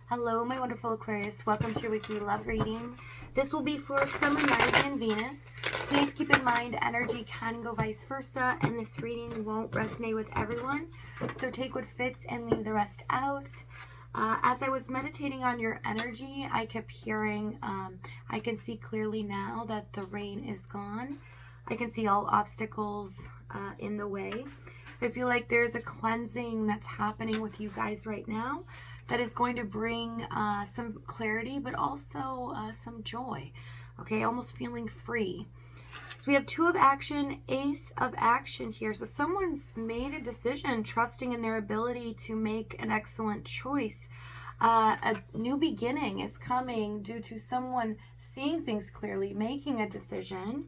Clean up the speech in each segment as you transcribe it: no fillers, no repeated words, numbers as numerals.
Hello, my wonderful Aquarius. Welcome to your weekly love reading. This will be for Sun, Rising, and Venus. Please keep in mind energy can go vice versa, and this reading won't resonate with everyone. So take what fits and leave the rest out. As I was meditating on your energy, I kept hearing, I can see clearly now that the rain is gone. I can see all obstacles in the way. So I feel like there's a cleansing that's happening with you guys right now that is going to bring some clarity, but also some joy. Okay, almost feeling free. So we have Two of Action, Ace of Action here. So someone's made a decision, trusting in their ability to make an excellent choice. A new beginning is coming due to someone seeing things clearly, making a decision.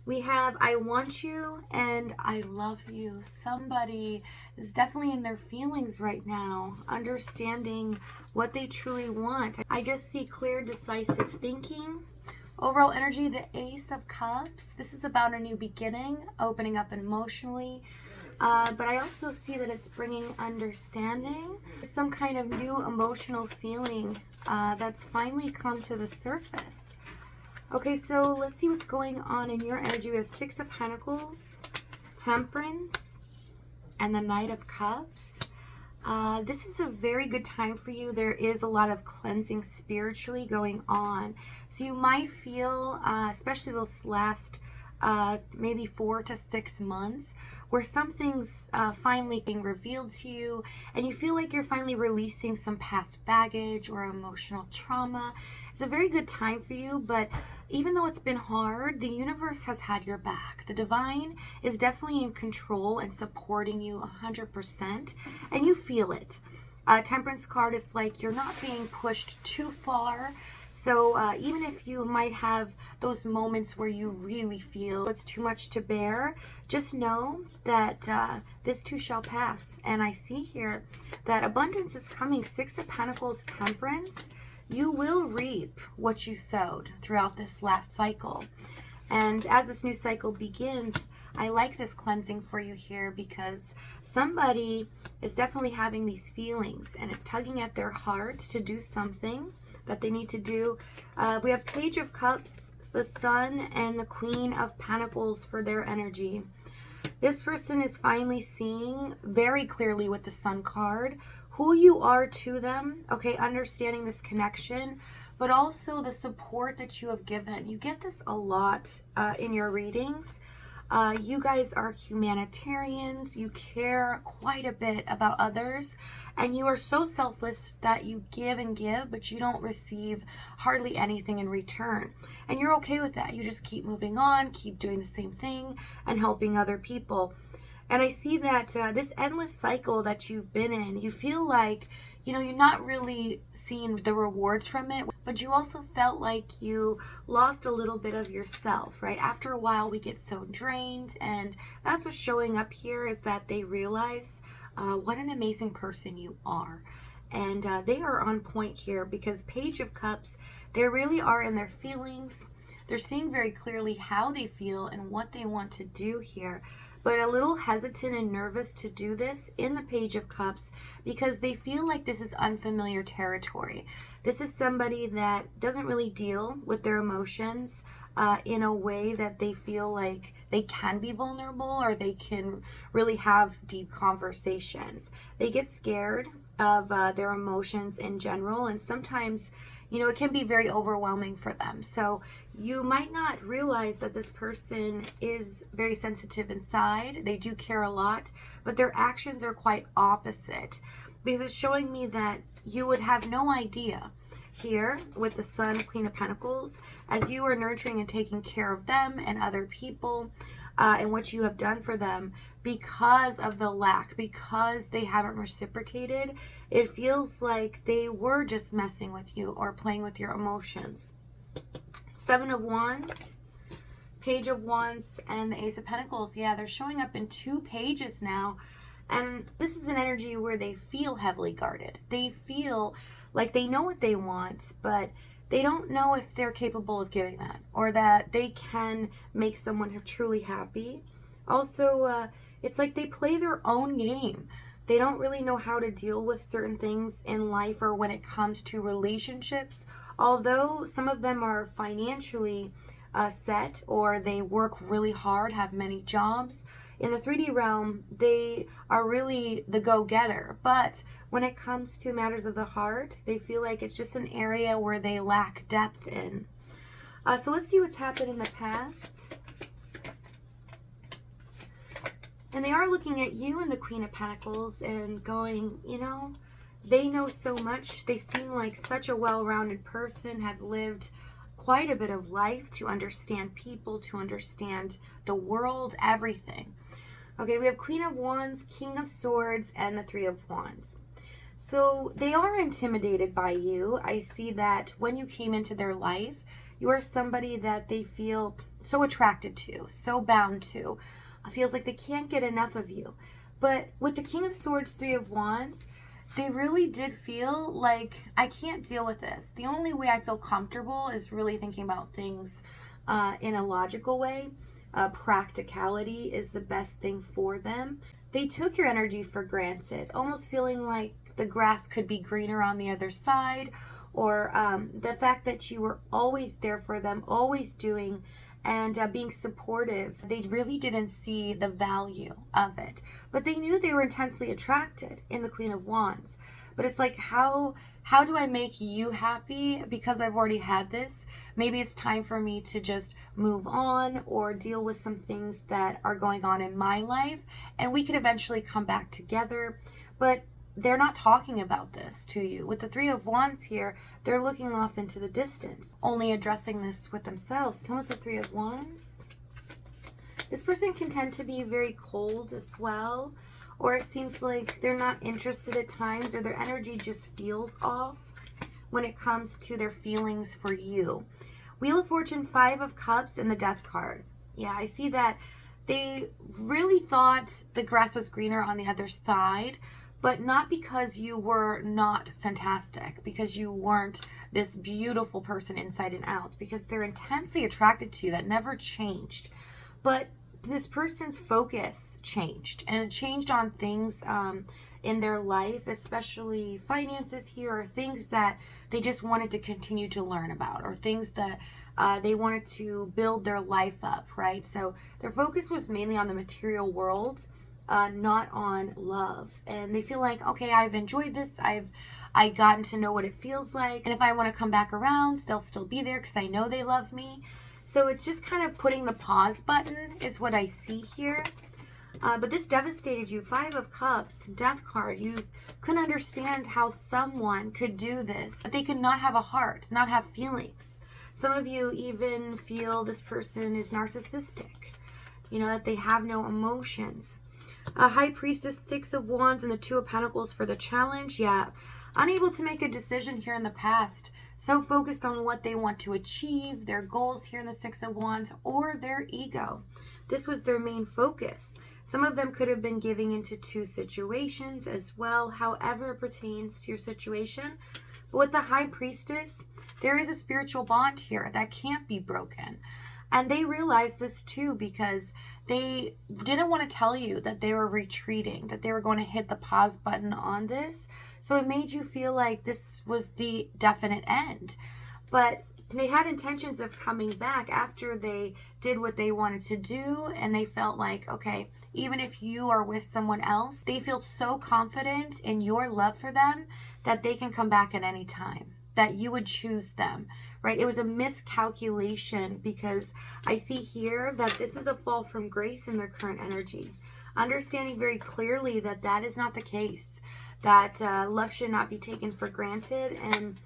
We have I want you and I love you. Somebody is definitely in their feelings right now, understanding what they truly want. I just see clear, decisive thinking. Overall energy, the Ace of Cups. This is about a new beginning, opening up emotionally. But I also see that it's bringing understanding. Some kind of new emotional feeling that's finally come to the surface. Okay, so let's see what's going on in your energy. We have Six of Pentacles, Temperance, and the Knight of Cups. This is a very good time for you. There is a lot of cleansing spiritually going on. So you might feel, especially this last maybe 4 to 6 months, where something's finally being revealed to you, and you feel like you're finally releasing some past baggage or emotional trauma. It's a very good time for you, but even though it's been hard, the universe has had your back. The divine is definitely in control and supporting you 100%, and you feel it. Temperance card, it's like you're not being pushed too far. So even if you might have those moments where you really feel it's too much to bear, just know that this too shall pass. And I see here that abundance is coming. Six of Pentacles, Temperance. You will reap what you sowed throughout this last cycle. And as this new cycle begins, I like this cleansing for you here because somebody is definitely having these feelings and it's tugging at their heart to do something that they need to do. We have Page of Cups, the Sun, and the Queen of Pentacles for their energy. This person is finally seeing very clearly with the Sun card who you are to them, okay, understanding this connection, but also the support that you have given. You get this a lot in your readings. You guys are humanitarians. You care quite a bit about others, and you are so selfless that you give and give, but you don't receive hardly anything in return. And you're okay with that. You just keep moving on, keep doing the same thing, and helping other people. And I see that this endless cycle that you've been in, you feel like, you know, you're not really seeing the rewards from it, but you also felt like you lost a little bit of yourself, right? After a while, we get so drained, and that's what's showing up here is that they realize what an amazing person you are. And they are on point here because Page of Cups, they really are in their feelings. They're seeing very clearly how they feel and what they want to do here, but a little hesitant and nervous to do this in the Page of Cups because they feel like this is unfamiliar territory. This is somebody that doesn't really deal with their emotions in a way that they feel like they can be vulnerable or they can really have deep conversations. They get scared of their emotions in general, and sometimes, you know, it can be very overwhelming for them. So you might not realize that this person is very sensitive inside. They do care a lot, but their actions are quite opposite because it's showing me that you would have no idea here with the Sun, Queen of Pentacles, as you are nurturing and taking care of them and other people and what you have done for them because of the lack, because they haven't reciprocated. It feels like they were just messing with you or playing with your emotions. Seven of Wands, Page of Wands, and the Ace of Pentacles. Yeah, they're showing up in 2 pages now. And this is an energy where they feel heavily guarded. They feel like they know what they want, but they don't know if they're capable of giving that or that they can make someone truly happy. Also, it's like they play their own game. They don't really know how to deal with certain things in life or when it comes to relationships. Although some of them are financially set, or they work really hard, have many jobs. In the 3D realm, they are really the go-getter. But when it comes to matters of the heart, they feel like it's just an area where they lack depth in. So let's see what's happened in the past. And they are looking at you and the Queen of Pentacles and going, you know, they know so much. They seem like such a well-rounded person, have lived quite a bit of life to understand people, to understand the world, everything. Okay, we have Queen of Wands, King of Swords, and the Three of Wands. So they are intimidated by you. I see that when you came into their life, you are somebody that they feel so attracted to, so bound to. It feels like they can't get enough of you. But with the King of Swords, Three of Wands, they really did feel like, I can't deal with this. The only way I feel comfortable is really thinking about things in a logical way. Practicality is the best thing for them. They took your energy for granted, almost feeling like the grass could be greener on the other side, or the fact that you were always there for them, always doing and being supportive. They really didn't see the value of it, but they knew they were intensely attracted in the Queen of Wands. But it's like, how do I make you happy? Because I've already had this. Maybe it's time for me to just move on or deal with some things that are going on in my life, and we could eventually come back together. But they're not talking about this to you. With the Three of Wands here, they're looking off into the distance, only addressing this with themselves. Tell me with the Three of Wands. This person can tend to be very cold as well, or it seems like they're not interested at times, or their energy just feels off when it comes to their feelings for you. Wheel of Fortune, Five of Cups, and the Death card. Yeah, I see that they really thought the grass was greener on the other side, but not because you were not fantastic, because you weren't this beautiful person inside and out, because they're intensely attracted to you. That never changed. But this person's focus changed, and it changed on things in their life, especially finances here, or things that they just wanted to continue to learn about, or things that they wanted to build their life up, right? So their focus was mainly on the material world, not on love. And they feel like, okay, I've enjoyed this, I've gotten to know what it feels like, and if I want to come back around, they'll still be there because I know they love me. So it's just kind of putting the pause button is what I see here. But this devastated you. Five of Cups, Death card. You couldn't understand how someone could do this. That they could not have a heart, not have feelings. Some of you even feel this person is narcissistic. You know, that they have no emotions. High Priestess, Six of Wands, and the Two of Pentacles for the challenge. Yeah, unable to make a decision here in the past. So focused on what they want to achieve, their goals here in the Six of Wands, or their ego. This was their main focus. Some of them could have been giving into two situations as well, however it pertains to your situation. But with the High Priestess, there is a spiritual bond here that can't be broken. And they realized this too, because they didn't want to tell you that they were retreating, that they were going to hit the pause button on this. So it made you feel like this was the definite end. But they had intentions of coming back after they did what they wanted to do, and they felt like, okay, even if you are with someone else, they feel so confident in your love for them that they can come back at any time, that you would choose them, right? It was a miscalculation, because I see here that this is a fall from grace in their current energy. Understanding very clearly that that is not the case, that love should not be taken for granted, and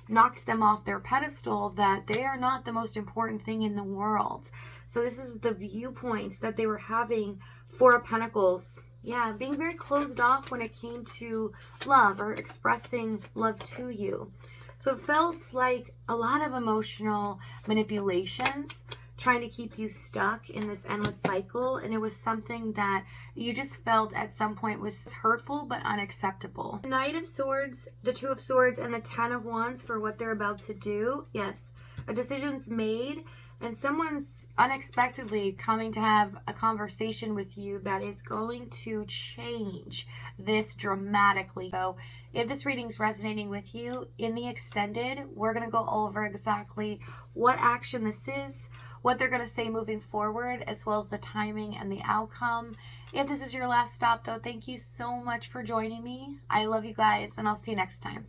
knocked them off their pedestal, that they are not the most important thing in the world. So this is the viewpoint that they were having. Four of Pentacles. Yeah, being very closed off when it came to love or expressing love to you. So it felt like a lot of emotional manipulations, trying to keep you stuck in this endless cycle. And it was something that you just felt at some point was hurtful but unacceptable. Knight of Swords, the Two of Swords, and the Ten of Wands for what they're about to do. Yes, a decision's made. And someone's unexpectedly coming to have a conversation with you that is going to change this dramatically. So if this reading's resonating with you, in the extended, we're going to go over exactly what action this is, what they're going to say moving forward, as well as the timing and the outcome. If this is your last stop, though, thank you so much for joining me. I love you guys, and I'll see you next time.